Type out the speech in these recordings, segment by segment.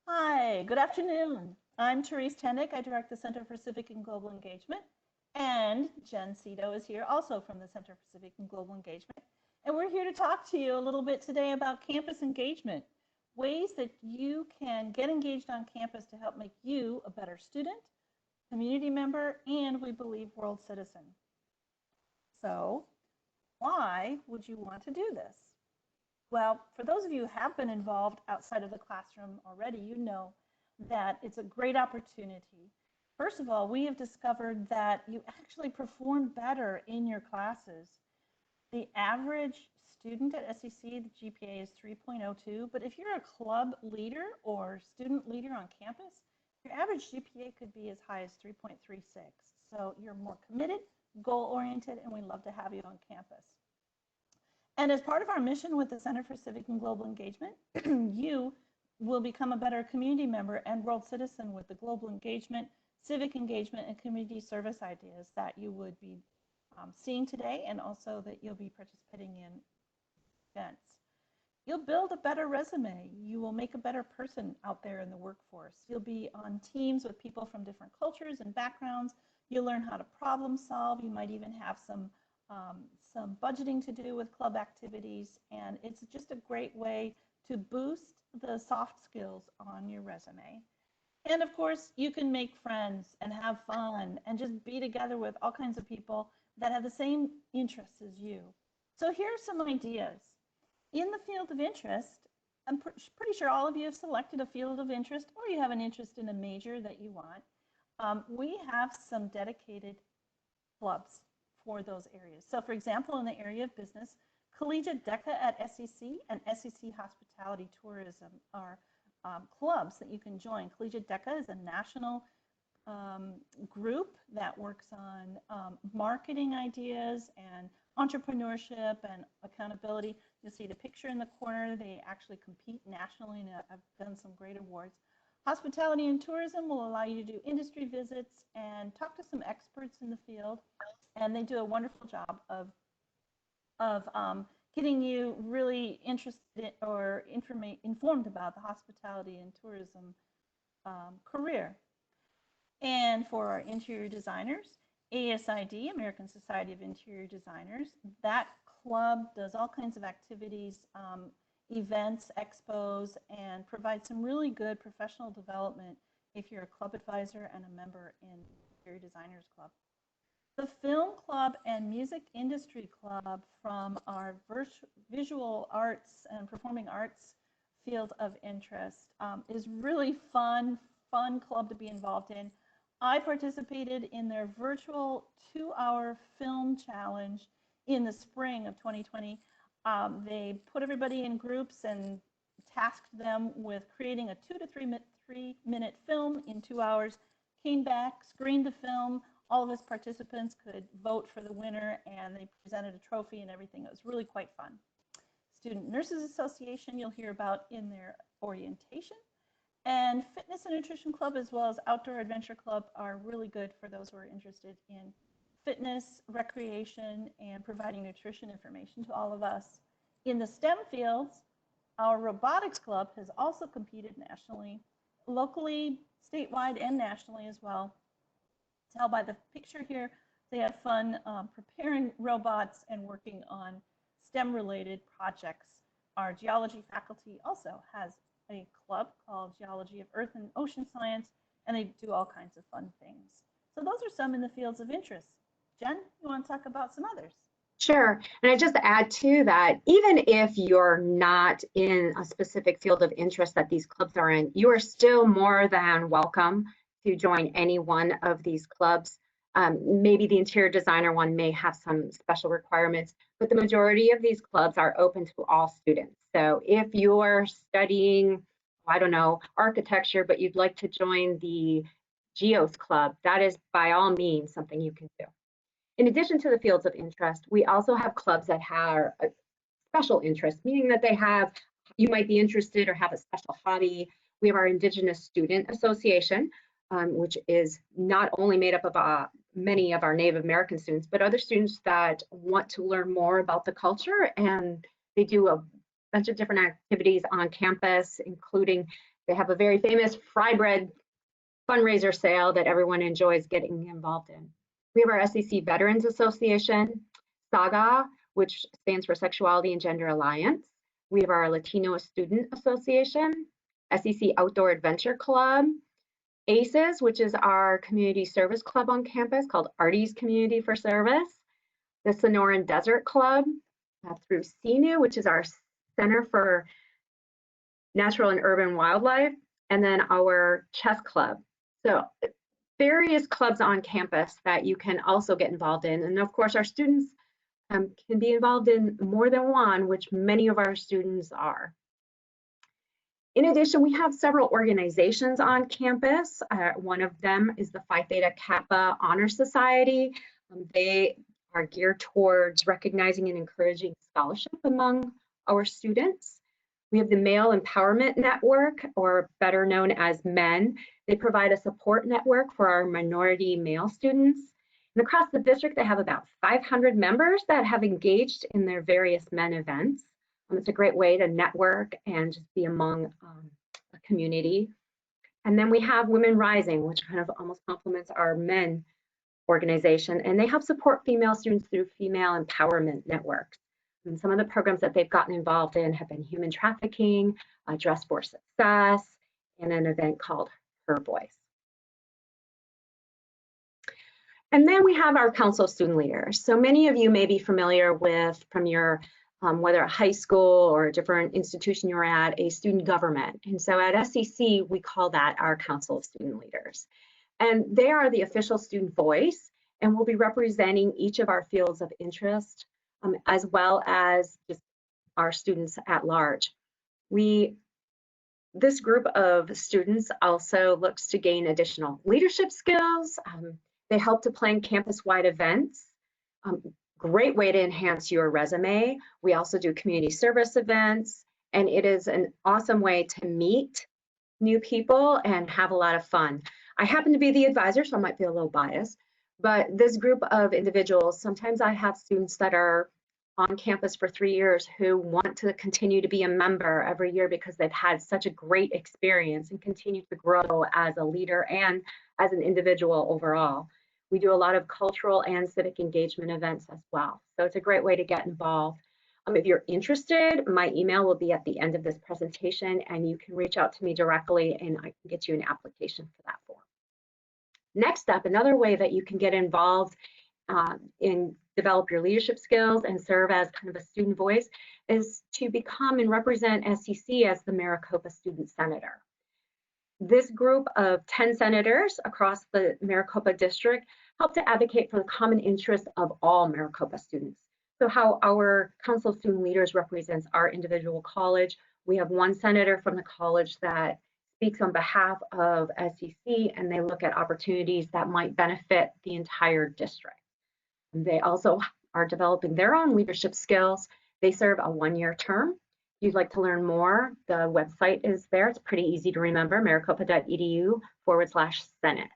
Hi, good afternoon. I'm Therese Tennick. I direct the Center for Civic and Global Engagement. And Jen Cito is here also from the Center for Civic and Global Engagement. And we're here to talk to you a little bit today about campus engagement, ways that you can get engaged on campus to help make you a better student, community member, and we believe world citizen. So why would you want to do this? Well, for those of you who have been involved outside of the classroom already, you know that it's a great opportunity. First of all, we have discovered that you actually perform better in your classes. The average student at SEC, the GPA is 3.02, but if you're a club leader or student leader on campus, your average GPA could be as high as 3.36. So you're more committed, goal-oriented, and we love to have you on campus. And as part of our mission with the Center for Civic and Global Engagement, you will become a better community member and world citizen with the global engagement, civic engagement, and community service ideas that you would be seeing today, and also that you'll be participating in events. You'll build a better resume. You will make a better person out there in the workforce. You'll be on teams with people from different cultures and backgrounds. You'll learn how to problem solve. You might even have some budgeting to do with club activities, and it's just a great way to boost the soft skills on your resume. And of course, you can make friends and have fun and just be together with all kinds of people that have the same interests as you. So here are some ideas. In the field of interest, I'm pretty sure all of you have selected a field of interest, or you have an interest in a major that you want. We have some dedicated clubs for those areas. So for example, in the area of business, Collegiate DECA at SEC and SEC Hospitality Tourism are clubs that you can join. Collegiate DECA is a national group that works on marketing ideas and entrepreneurship and accountability. You'll see the picture in the corner. They actually compete nationally and have done some great awards. Hospitality and tourism will allow you to do industry visits and talk to some experts in the field. And they do a wonderful job of getting you really interested or informed about the hospitality and tourism career. And for our interior designers, ASID, American Society of Interior Designers, that club does all kinds of activities, events, expos, and provides some really good professional development if you're a club advisor and a member in Interior Designers Club. The Film Club and Music Industry Club from our visual arts and performing arts field of interest is really fun club to be involved in. I participated in their virtual 2-hour film challenge in the spring of 2020. They put everybody in groups and tasked them with creating a 2 to 3 minute film in 2 hours, came back, screened the film. All of us participants could vote for the winner, and they presented a trophy and everything. It was really quite fun. Student Nurses Association you'll hear about in their orientation. And Fitness and Nutrition Club as well as Outdoor Adventure Club are really good for those who are interested in fitness, recreation, and providing nutrition information to all of us. In the STEM fields, our Robotics Club has also competed nationally, locally, statewide, and nationally as well. Tell by the picture here, they had fun preparing robots and working on STEM-related projects. Our geology faculty also has a club called Geology of Earth and Ocean Science, and they do all kinds of fun things. So those are some in the fields of interest. Jen, you want to talk about some others? Sure. And I just add to that, even if you're not in a specific field of interest that these clubs are in, you are still more than welcome to join any one of these clubs. Maybe the interior designer one may have some special requirements, but the majority of these clubs are open to all students. So if you're studying, I don't know, architecture, but you'd like to join the Geos Club, that is by all means something you can do. In addition to the fields of interest, we also have clubs that have a special interest, meaning that you might be interested or have a special hobby. We have our Indigenous Student Association, which is not only made up of many of our Native American students, but other students that want to learn more about the culture, and they do a bunch of different activities on campus, including They have a very famous fry bread fundraiser sale that everyone enjoys getting involved in. We have our SEC Veterans Association, SAGA, which stands for Sexuality and Gender Alliance. We have our Latino Student Association, SEC Outdoor Adventure Club, ACES, which is our community service club on campus called Artie's Community for Service, the Sonoran Desert Club, through CNU, which is our Center for Natural and Urban Wildlife, and then our chess club. So various clubs on campus that you can also get involved in. And of course, our students can be involved in more than one, which many of our students are. In addition, we have several organizations on campus. One of them is the Phi Theta Kappa Honor Society. They are geared towards recognizing and encouraging scholarship among our students. We have the Male Empowerment Network, or better known as MEN. They provide a support network for our minority male students. And across the district, they have about 500 members that have engaged in their various MEN events. It's a great way to network and just be among a community. And then we have Women Rising, which kind of almost complements our MEN organization, and they help support female students through female empowerment networks. And some of the programs that they've gotten involved in have been human trafficking, Dress for Success, and an event called Her Voice. And then we have our Council of Student Leaders. So many of you may be familiar with, from your, whether a high school or a different institution you're at, a student government. And so at SEC, we call that our Council of Student Leaders. And they are the official student voice and will be representing each of our fields of interest, as well as just our students at large. This group of students also looks to gain additional leadership skills. They help to plan campus-wide events. Great way to enhance your resume. We also do community service events, and it is an awesome way to meet new people and have a lot of fun. I happen to be the advisor, so I might be a little biased, but this group of individuals, sometimes I have students that are on campus for 3 years who want to continue to be a member every year because they've had such a great experience and continue to grow as a leader and as an individual overall. We do a lot of cultural and civic engagement events as well. So it's a great way to get involved. If you're interested, my email will be at the end of this presentation, and you can reach out to me directly and I can get you an application for that form. Next up, another way that you can get involved and develop your leadership skills and serve as kind of a student voice is to become and represent SEC as the Maricopa Student Senator. This group of 10 senators across the Maricopa district help to advocate for the common interests of all Maricopa students. So how our Council of Student Leaders represents our individual college, we have one senator from the college that speaks on behalf of SEC, and they look at opportunities that might benefit the entire district. And they also are developing their own leadership skills. They serve a 1-year term. If you'd like to learn more, the website is there. It's pretty easy to remember, maricopa.edu/Senate.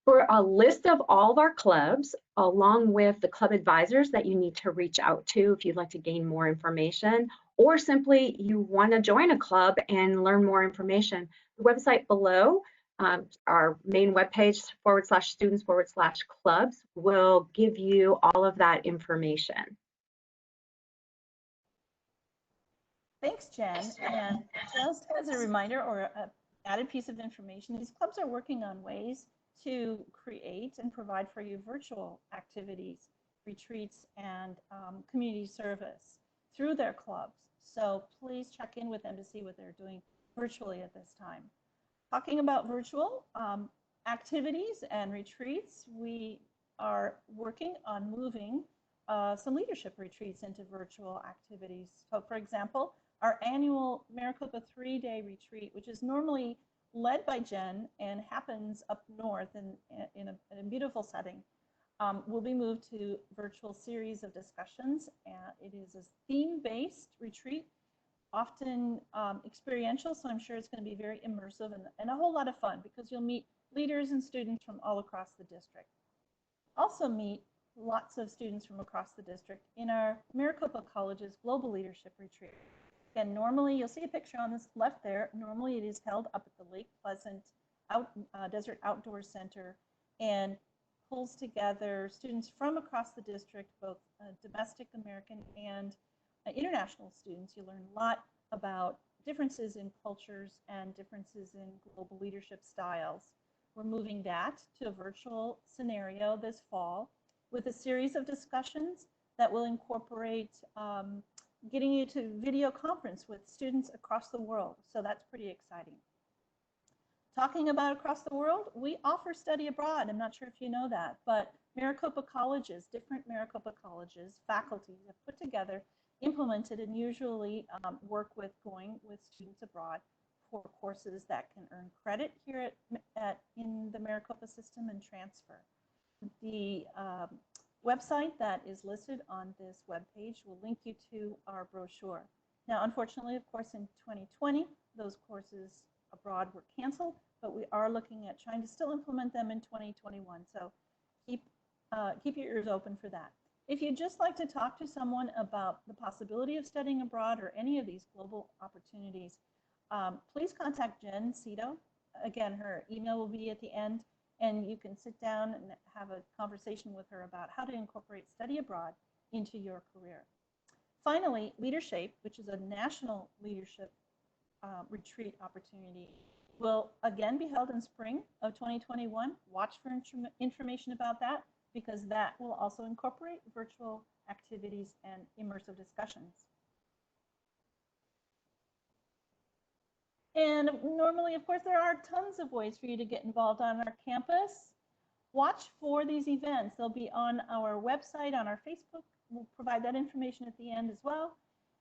For a list of all of our clubs, along with the club advisors that you need to reach out to if you'd like to gain more information, or simply you want to join a club and learn more information, the website below, our main webpage, /students/clubs, will give you all of that information. Thanks, Jen. And just as a reminder or an added piece of information, these clubs are working on ways to create and provide for you virtual activities, retreats, and community service through their clubs. So please check in with them to see what they're doing virtually at this time. Talking about virtual activities and retreats, we are working on moving some leadership retreats into virtual activities. So for example, our annual Maricopa 3-day retreat, which is normally led by Jen and happens up north in a beautiful setting, will be moved to virtual series of discussions. And it is a theme-based retreat, often experiential, so I'm sure it's going to be very immersive and a whole lot of fun because you'll meet leaders and students from all across the district. Also meet lots of students from across the district in our Maricopa College's Global Leadership Retreat. Again, normally you'll see a picture on this left there. Normally it is held up at the Lake Pleasant Desert Outdoor Center and pulls together students from across the district, both domestic American and international students. You learn a lot about differences in cultures and differences in global leadership styles. We're moving that to a virtual scenario this fall with a series of discussions that will incorporate getting you to video conference with students across the world. So that's pretty exciting. Talking about across the world, we offer study abroad. I'm not sure if you know that, but Maricopa colleges, different Maricopa colleges, faculties have put together, implemented, and usually work with going with students abroad for courses that can earn credit here in the Maricopa system and transfer. The website that is listed on this webpage will link you to our brochure. Now, unfortunately, of course, in 2020, those courses abroad were canceled, but we are looking at trying to still implement them in 2021. So keep your ears open for that. If you'd just like to talk to someone about the possibility of studying abroad or any of these global opportunities, please contact Jen Cito. Again, her email will be at the end, and you can sit down and have a conversation with her about how to incorporate study abroad into your career. Finally, Leadership, which is a national leadership retreat opportunity, will again be held in spring of 2021. Watch for information about that, because that will also incorporate virtual activities and immersive discussions. And normally, of course, there are tons of ways for you to get involved on our campus. Watch for these events. They'll be on our website, on our Facebook. We'll provide that information at the end as well.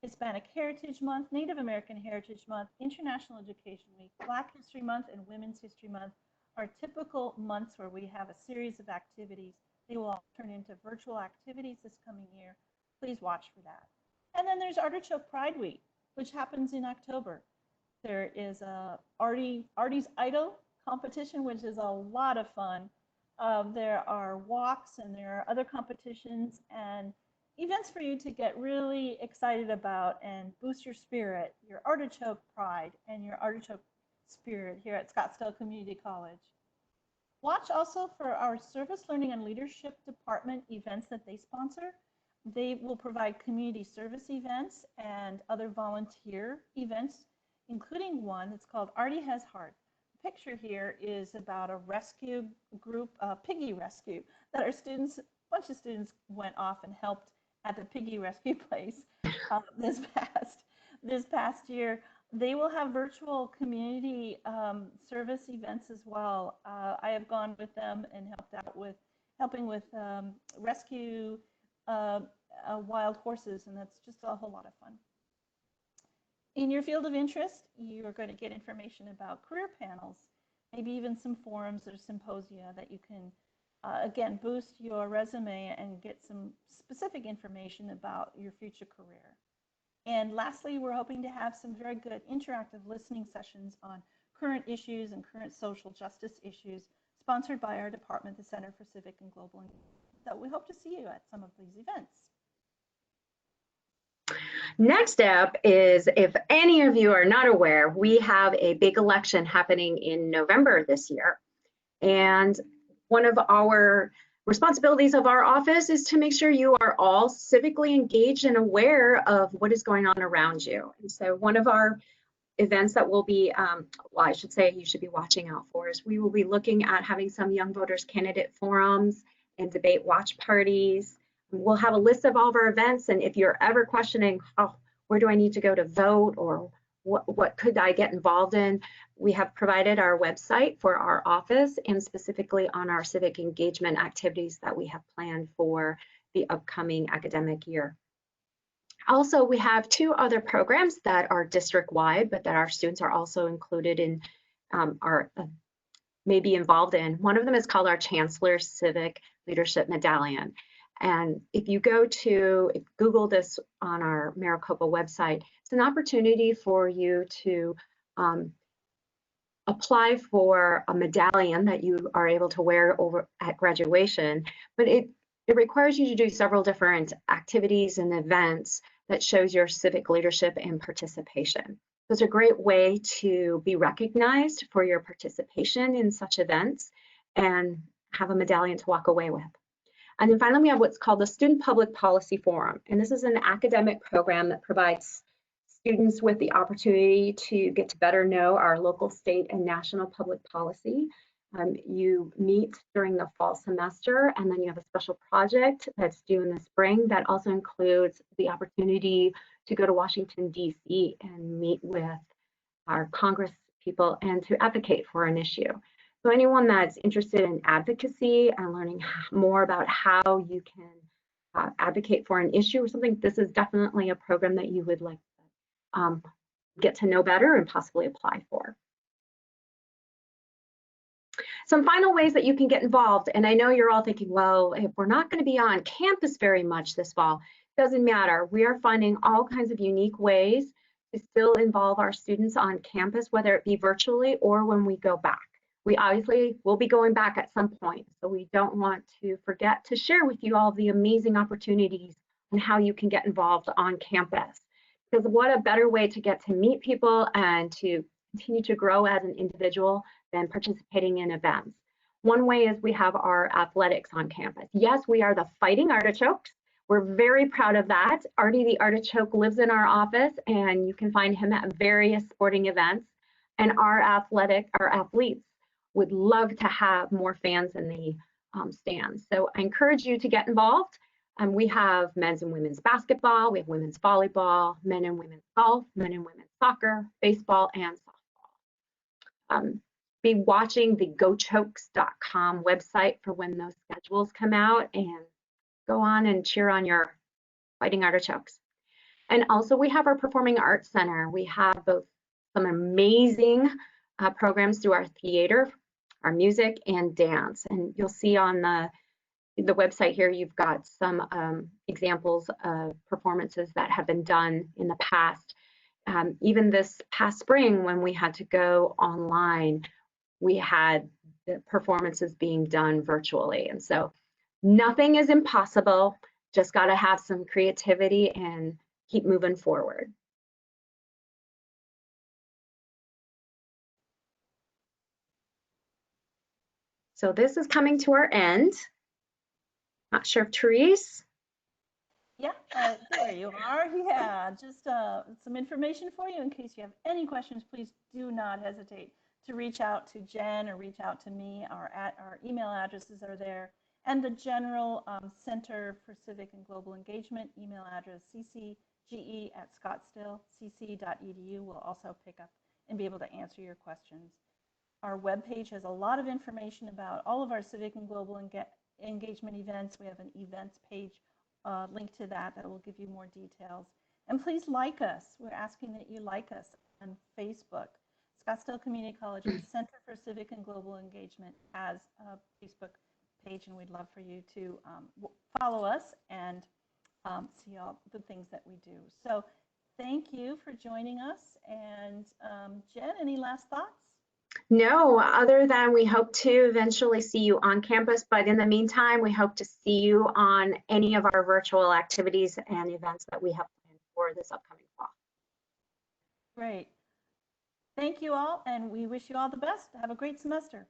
Hispanic Heritage Month, Native American Heritage Month, International Education Week, Black History Month, and Women's History Month are typical months where we have a series of activities. They will all turn into virtual activities this coming year. Please watch for that. And then there's Artichoke Pride Week, which happens in October. There is a Artie's Idol competition, which is a lot of fun. There are walks and there are other competitions and events for you to get really excited about and boost your spirit, your Artichoke Pride and your Artichoke spirit here at Scottsdale Community College. Watch also for our Service Learning and Leadership Department events that they sponsor. They will provide community service events and other volunteer events, including one that's called Artie Has Heart. The picture here is about a rescue group, piggy rescue, that our students, a bunch of students went off and helped at the piggy rescue place this past year. They will have virtual community service events as well. I have gone with them and helping with rescue wild horses, and that's just a whole lot of fun. In your field of interest, you are going to get information about career panels, maybe even some forums or symposia that you can, again, boost your resume and get some specific information about your future career. And lastly, we're hoping to have some very good interactive listening sessions on current issues and current social justice issues sponsored by our department, the Center for Civic and Global Engagement. So we hope to see you at some of these events. Next up is, if any of you are not aware, we have a big election happening in November this year. And one of our responsibilities of our office is to make sure you are all civically engaged and aware of what is going on around you. And so one of our events that will be, well, I should say you should be watching out for, is we will be looking at having some young voters candidate forums and debate watch parties. We'll have a list of all of our events, and if you're ever questioning, oh, where do I need to go to vote, or what could I get involved in, we have provided our website for our office and specifically on our civic engagement activities that we have planned for the upcoming academic year. Also, we have two other programs that are district-wide, but that our students are also included in, may be involved in. One of them is called our Chancellor's Civic Leadership Medallion. And if you go to Google this on our Maricopa website, it's an opportunity for you to apply for a medallion that you are able to wear over at graduation. But it requires you to do several different activities and events that shows your civic leadership and participation. So it's a great way to be recognized for your participation in such events and have a medallion to walk away with. And then finally, we have what's called the Student Public Policy Forum. And this is an academic program that provides students with the opportunity to get to better know our local, state, and national public policy. You meet during the fall semester, and then you have a special project that's due in the spring that also includes the opportunity to go to Washington, D.C. and meet with our Congress people and to advocate for an issue. So anyone that's interested in advocacy and learning more about how you can advocate for an issue or something, this is definitely a program that you would like to get to know better and possibly apply for. Some final ways that you can get involved, and I know you're all thinking, well, if we're not going to be on campus very much this fall, doesn't matter. We are finding all kinds of unique ways to still involve our students on campus, whether it be virtually or when we go back. We obviously will be going back at some point, so we don't want to forget to share with you all the amazing opportunities and how you can get involved on campus. Because what a better way to get to meet people and to continue to grow as an individual than participating in events. One way is we have our athletics on campus. Yes, we are the Fighting Artichokes. We're very proud of that. Artie the Artichoke lives in our office, and you can find him at various sporting events. And our athletes would love to have more fans in the stands. So I encourage you to get involved. We have men's and women's basketball, we have women's volleyball, men and women's golf, men and women's soccer, baseball, and softball. Be watching the gochokes.com website for when those schedules come out, and go on and cheer on your Fighting Artichokes. And also we have our Performing Arts Center. We have both some amazing programs through our theater, our music, and dance. And you'll see on the website here, you've got some examples of performances that have been done in the past. Even this past spring, when we had to go online, we had the performances being done virtually. And so nothing is impossible, just got to have some creativity and keep moving forward. So this is coming to our end. Not sure if Therese? Yeah, there you are. Yeah, just some information for you in case you have any questions. Please do not hesitate to reach out to Jen or reach out to me. Our email addresses are there. And the general Center for Civic and Global Engagement email address, ccge@scottsdalecc.edu, will also pick up and be able to answer your questions. Our webpage has a lot of information about all of our civic and global engagement events. We have an events page link to that will give you more details. And please like us. We're asking that you like us on Facebook. Scottsdale Community College's Center for Civic and Global Engagement has a Facebook page, and we'd love for you to follow us and see all the things that we do. So thank you for joining us. And Jen, any last thoughts? No, other than we hope to eventually see you on campus, but in the meantime, we hope to see you on any of our virtual activities and events that we have planned for this upcoming fall. Great. Thank you all, and we wish you all the best. Have a great semester.